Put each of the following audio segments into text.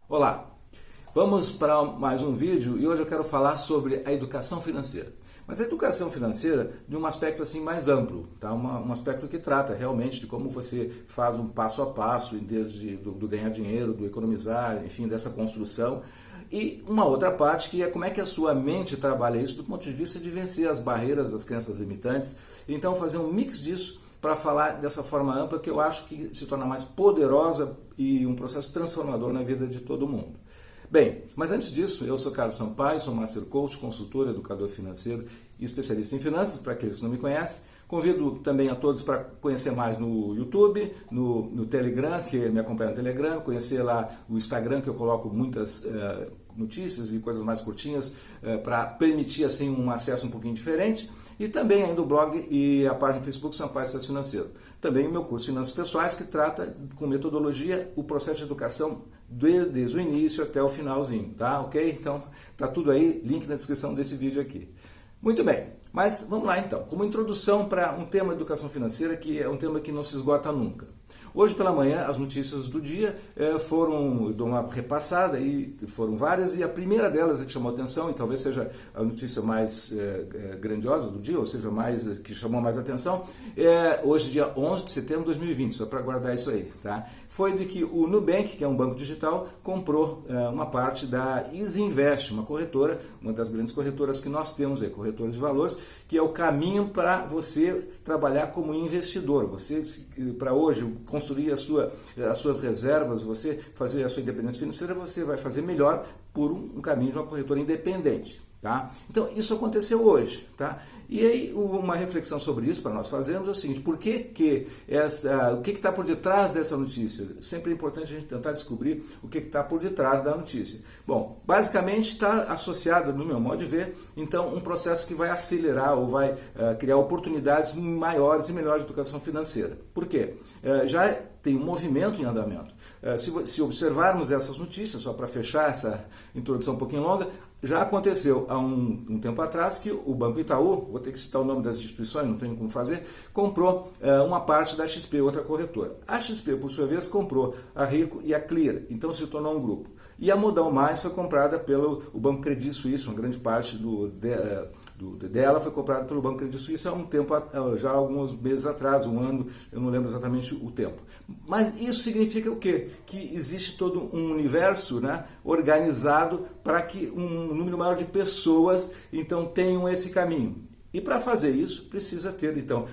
Olá, vamos para mais um vídeo e hoje eu quero falar sobre a educação financeira. Mas a educação financeira de um aspecto assim mais amplo, tá? Um aspecto que trata realmente de como você faz um passo a passo, desde do ganhar dinheiro, do economizar, enfim, dessa construção. E uma outra parte que é como é que a sua mente trabalha isso do ponto de vista de vencer as barreiras, as crenças limitantes. Então fazer um mix disso para falar dessa forma ampla que eu acho que se torna mais poderosa e um processo transformador na vida de todo mundo. Bem, mas antes disso, eu sou Carlos Sampaio, sou Master Coach, consultor, educador financeiro e especialista em finanças, para aqueles que não me conhecem. Convido também a todos para conhecer mais no YouTube, no Telegram, que me acompanha no Telegram, conhecer lá o Instagram, que eu coloco muitas notícias e coisas mais curtinhas para permitir assim um acesso um pouquinho diferente. E também ainda o blog e a página no Facebook Sampaio Sucesso Financeiro. Também o meu curso Finanças Pessoais, que trata com metodologia o processo de educação desde o início até o finalzinho, tá? Ok? Então, tá tudo aí, link na descrição desse vídeo aqui. Muito bem, mas vamos lá então. Como introdução para um tema de educação financeira, que é um tema que não se esgota nunca. Hoje pela manhã, as notícias do dia foram, dou uma repassada, e foram várias, e a primeira delas que chamou a atenção, e talvez seja a notícia mais grandiosa do dia, ou seja, que chamou mais atenção, hoje dia 11 de setembro de 2020, só para guardar isso aí, tá? Foi de que o Nubank, que é um banco digital, comprou uma parte da Easy Invest, uma corretora, uma das grandes corretoras que nós temos aí, corretora de valores, que é o caminho para você trabalhar como investidor, você, para hoje, construir as suas reservas, você fazer a sua independência financeira, você vai fazer melhor por um caminho de uma corretora independente. Tá? Então, isso aconteceu hoje. Tá? E aí, uma reflexão sobre isso para nós fazermos é o seguinte: o que está por detrás dessa notícia? Sempre é importante a gente tentar descobrir o que está por detrás da notícia. Bom, basicamente está associado, no meu modo de ver, então, um processo que vai acelerar ou vai criar oportunidades maiores e melhores de educação financeira. Por quê? Já tem um movimento em andamento. Se observarmos essas notícias, só para fechar essa introdução um pouquinho longa, já aconteceu há um tempo atrás que o Banco Itaú, vou ter que citar o nome das instituições, não tenho como fazer, comprou uma parte da XP, outra corretora. A XP, por sua vez, comprou a Rico e a Clear, então se tornou um grupo. E a Modal Mais foi comprada pelo Banco Credit Suisse, uma grande parte dela foi comprada pelo Banco Credit Suisse há um tempo, já há alguns meses atrás, um ano, eu não lembro exatamente o tempo. Mas isso significa o quê? Que existe todo um universo, né, organizado para que um número maior de pessoas então tenham esse caminho. E para fazer isso, precisa ter, então,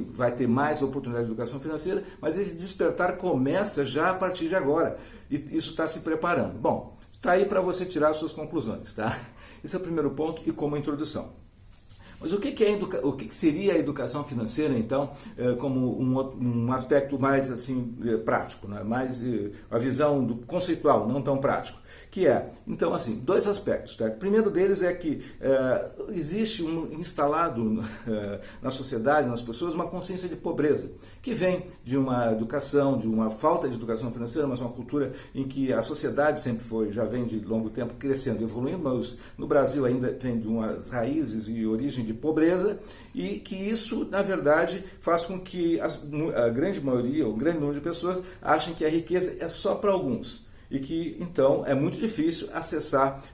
vai ter mais oportunidade de educação financeira, mas esse despertar começa já a partir de agora. E isso está se preparando. Bom, está aí para você tirar as suas conclusões, tá? Esse é o primeiro ponto e como introdução. Mas o que seria a educação financeira, então, como um aspecto mais assim, prático, né? Mais a visão conceitual, não tão prático? Que é, então, assim, dois aspectos. Tá? O primeiro deles é que existe instalado na sociedade, nas pessoas, uma consciência de pobreza, que vem de uma educação, de uma falta de educação financeira, mas uma cultura em que a sociedade já vem de longo tempo crescendo, evoluindo, mas no Brasil ainda vem de umas raízes e origem de pobreza, e que isso, na verdade, faz com que a grande maioria, ou um grande número de pessoas, achem que a riqueza é só para alguns. E que, então, é muito difícil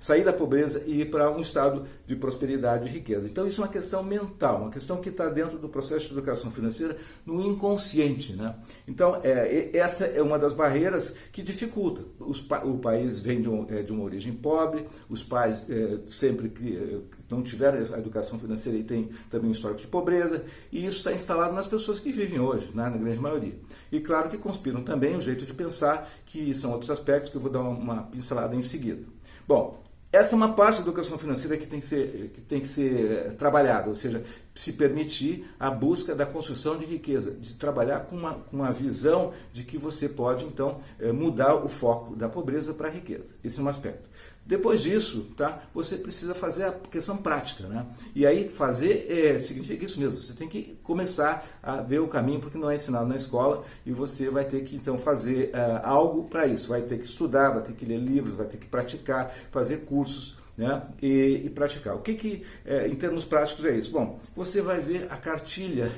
sair da pobreza e ir para um estado de prosperidade e riqueza. Então, isso é uma questão mental, uma questão que está dentro do processo de educação financeira no inconsciente. Né? Então, essa é uma das barreiras que dificulta. O país vem de uma origem pobre, os pais sempre que não tiveram a educação financeira e tem também um histórico de pobreza, e isso está instalado nas pessoas que vivem hoje, né, na grande maioria. E claro que conspiram também o jeito de pensar, que são outros aspectos que eu vou dar uma pincelada em seguida. Bom, essa é uma parte da educação financeira que tem que ser trabalhada, ou seja, se permitir a busca da construção de riqueza, de trabalhar com uma visão de que você pode, então, mudar o foco da pobreza para a riqueza. Esse é um aspecto. Depois disso, tá, você precisa fazer a questão prática. Né? E aí fazer significa isso mesmo, você tem que começar a ver o caminho, porque não é ensinado na escola, e você vai ter que então fazer algo para isso, vai ter que estudar, vai ter que ler livros, vai ter que praticar, fazer cursos, né? E praticar. O que em termos práticos é isso? Bom, você vai ver a cartilha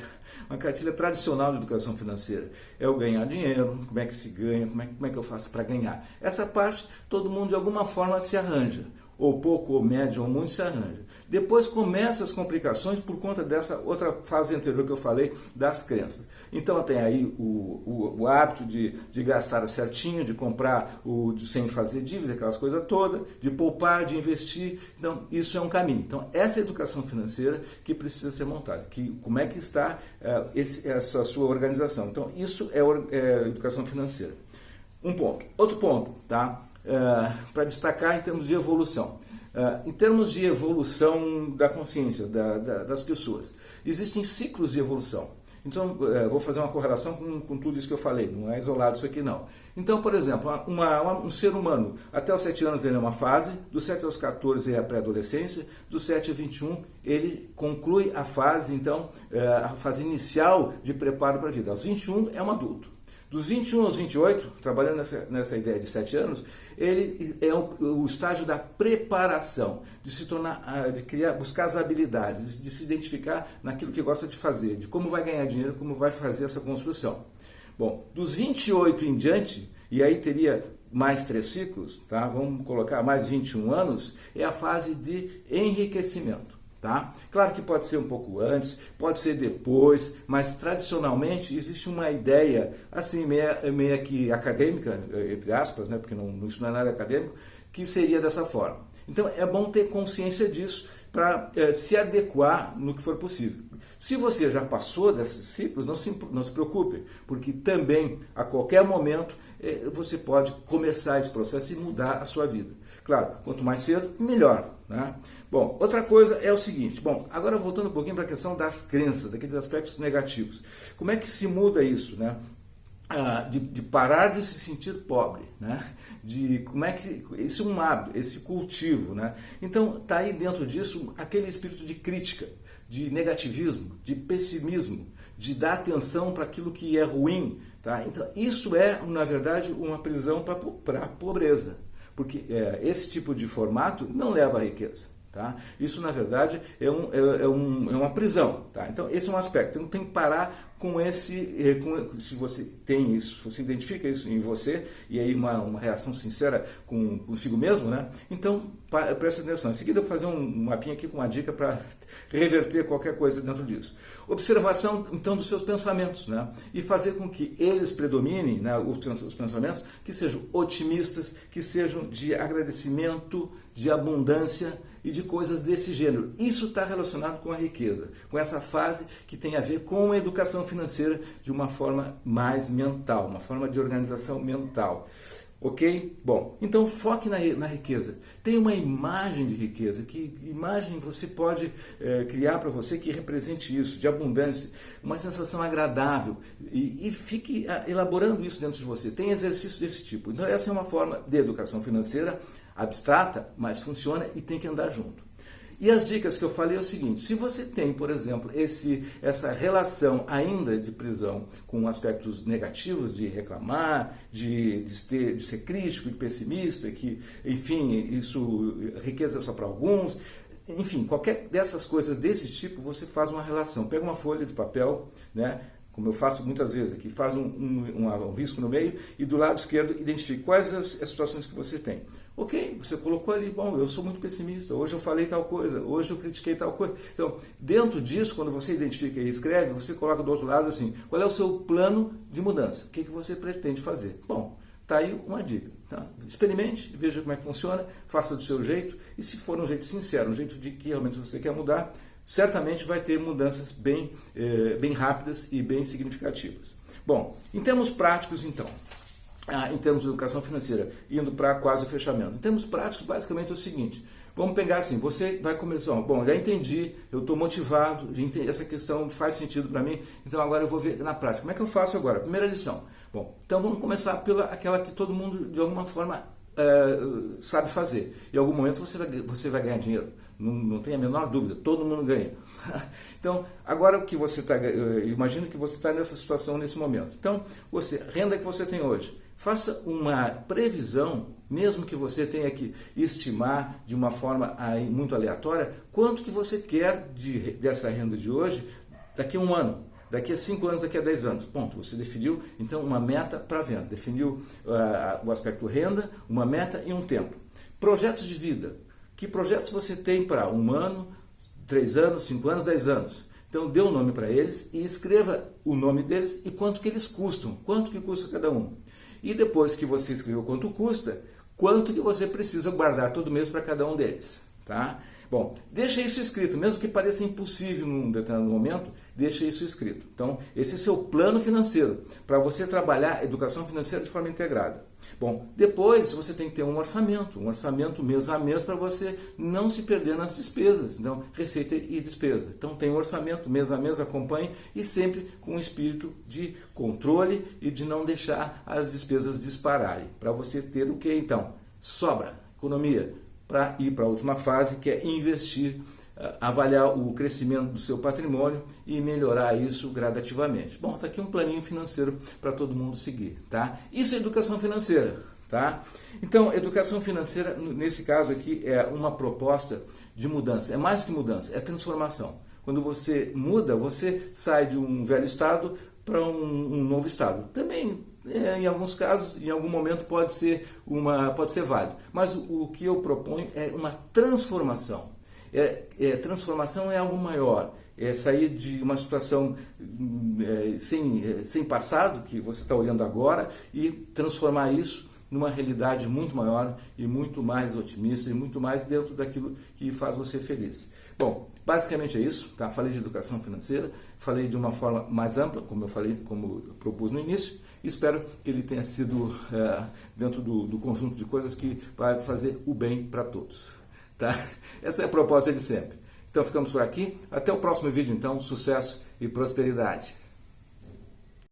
Uma cartilha tradicional de educação financeira é o ganhar dinheiro, como é que se ganha, como é que eu faço para ganhar. Essa parte todo mundo de alguma forma se arranja, ou pouco, ou médio, ou muito se arranja. Depois começam as complicações por conta dessa outra fase anterior que eu falei, das crenças. Então tem aí o hábito de gastar certinho, de comprar sem fazer dívida, aquelas coisas todas, de poupar, de investir. Então isso é um caminho. Então essa é a educação financeira que precisa ser montada. Como é que está essa sua organização. Então isso é educação financeira. Um ponto. Outro ponto, tá? Para destacar em termos de evolução. Em termos de evolução da consciência das pessoas, existem ciclos de evolução. Então, vou fazer uma correlação com tudo isso que eu falei, não é isolado isso aqui não. Então, por exemplo, um ser humano, até os 7 anos ele é uma fase, dos 7 aos 14 é a pré-adolescência, dos 7 a 21 ele conclui a fase, então, a fase inicial de preparo para a vida. Aos 21 é um adulto. Dos 21 aos 28, trabalhando nessa ideia de 7 anos, ele é o estágio da preparação, de se tornar, de buscar as habilidades, de se identificar naquilo que gosta de fazer, de como vai ganhar dinheiro, como vai fazer essa construção. Bom, dos 28 em diante, e aí teria mais 3 ciclos, tá? Vamos colocar mais 21 anos, é a fase de enriquecimento. Tá? Claro que pode ser um pouco antes, pode ser depois, mas tradicionalmente existe uma ideia assim meia que acadêmica, entre aspas, né, porque isso não é nada acadêmico, que seria dessa forma. Então é bom ter consciência disso para se adequar no que for possível. Se você já passou desses ciclos, não se preocupe, porque também a qualquer momento você pode começar esse processo e mudar a sua vida. Claro, quanto mais cedo, melhor. Né? Bom, outra coisa é o seguinte, agora voltando um pouquinho para a questão das crenças, daqueles aspectos negativos. Como é que se muda isso, né? De parar de se sentir pobre, né? Como é que isso é um hábito, esse cultivo, né? Então tá aí dentro disso aquele espírito de crítica, de negativismo, de pessimismo, de dar atenção para aquilo que é ruim, tá? Então isso é na verdade uma prisão para a pobreza. Porque esse tipo de formato não leva à riqueza. Tá? Isso, na verdade, é uma prisão. Tá? Então, esse é um aspecto. Então, tem que parar com esse... se você tem isso, se você identifica isso em você, e aí uma reação sincera consigo mesmo, né? Então, preste atenção. Em seguida, eu vou fazer um mapinha aqui com uma dica para reverter qualquer coisa dentro disso. Observação, então, dos seus pensamentos, né? E fazer com que eles predominem, né, os pensamentos, que sejam otimistas, que sejam de agradecimento, de abundância e de coisas desse gênero. Isso está relacionado com a riqueza, com essa fase que tem a ver com a educação financeira de uma forma mais mental, uma forma de organização mental. Ok? Bom, então foque na riqueza. Tem uma imagem de riqueza, que imagem você pode criar para você que represente isso, de abundância, uma sensação agradável, e fique elaborando isso dentro de você. Tem exercícios desse tipo. Então essa é uma forma de educação financeira abstrata, mas funciona e tem que andar junto. E as dicas que eu falei é o seguinte: se você tem, por exemplo, essa relação ainda de prisão com aspectos negativos, de reclamar, de ser crítico e pessimista, que, enfim, riqueza é só para alguns, enfim, qualquer dessas coisas desse tipo, você faz uma relação. Pega uma folha de papel, né? Como eu faço muitas vezes aqui, faz um risco no meio e do lado esquerdo identifique quais as situações que você tem. Ok, você colocou ali, bom, eu sou muito pessimista, hoje eu falei tal coisa, hoje eu critiquei tal coisa. Então, dentro disso, quando você identifica e escreve, você coloca do outro lado assim, qual é o seu plano de mudança? O que você pretende fazer? Bom, tá aí uma dica. Tá? Experimente, veja como é que funciona, faça do seu jeito, e se for um jeito sincero, um jeito de que realmente você quer mudar, certamente vai ter mudanças bem rápidas e bem significativas. Bom, em termos práticos então, em termos de educação financeira, indo para quase o fechamento. Em termos práticos, basicamente é o seguinte, vamos pegar assim, você vai começar, bom, já entendi, eu estou motivado, essa questão faz sentido para mim, então agora eu vou ver na prática. Como é que eu faço agora? Primeira lição. Bom, então vamos começar pela aquela que todo mundo de alguma forma sabe fazer. Em algum momento você vai ganhar dinheiro. Não tem a menor dúvida, todo mundo ganha. Então, agora o que você está, imagina que você está nessa situação nesse momento. Então, renda que você tem hoje, faça uma previsão, mesmo que você tenha que estimar de uma forma muito aleatória, quanto que você quer dessa renda de hoje daqui a um ano, daqui a 5 anos, daqui a 10 anos. Ponto, você definiu então uma meta para a venda, definiu o aspecto renda, uma meta e um tempo. Projetos de vida, que projetos você tem para 1 ano, 3 anos, 5 anos, 10 anos? Então dê um nome para eles e escreva o nome deles e quanto que eles custam, quanto que custa cada um. E depois que você escreveu quanto custa, quanto que você precisa guardar todo mês para cada um deles, tá? Bom, deixa isso escrito, mesmo que pareça impossível num determinado momento, deixa isso escrito. Então, esse é seu plano financeiro, para você trabalhar a educação financeira de forma integrada. Bom, depois você tem que ter um orçamento mês a mês para você não se perder nas despesas. Então, receita e despesa. Então, tem um orçamento mês a mês, acompanhe e sempre com um espírito de controle e de não deixar as despesas dispararem. Para você ter o que então? Sobra, economia, para ir para a última fase, que é investir, avaliar o crescimento do seu patrimônio e melhorar isso gradativamente. Bom, está aqui um planinho financeiro para todo mundo seguir, tá? Isso é educação financeira, tá? Então, educação financeira, nesse caso aqui, é uma proposta de mudança. É mais que mudança, é transformação. Quando você muda, você sai de um velho estado para um novo estado. Também, em alguns casos, em algum momento pode ser válido. Mas o que eu proponho é uma transformação. Transformação é algo maior. É sair de uma situação sem passado, que você está olhando agora, e transformar isso numa realidade muito maior e muito mais otimista e muito mais dentro daquilo que faz você feliz. Bom, basicamente é isso, tá? Falei de educação financeira, falei de uma forma mais ampla, como eu propus no início, e espero que ele tenha sido dentro do conjunto de coisas que vai fazer o bem para todos, tá? Essa é a proposta de sempre. Então ficamos por aqui, até o próximo vídeo então, sucesso e prosperidade.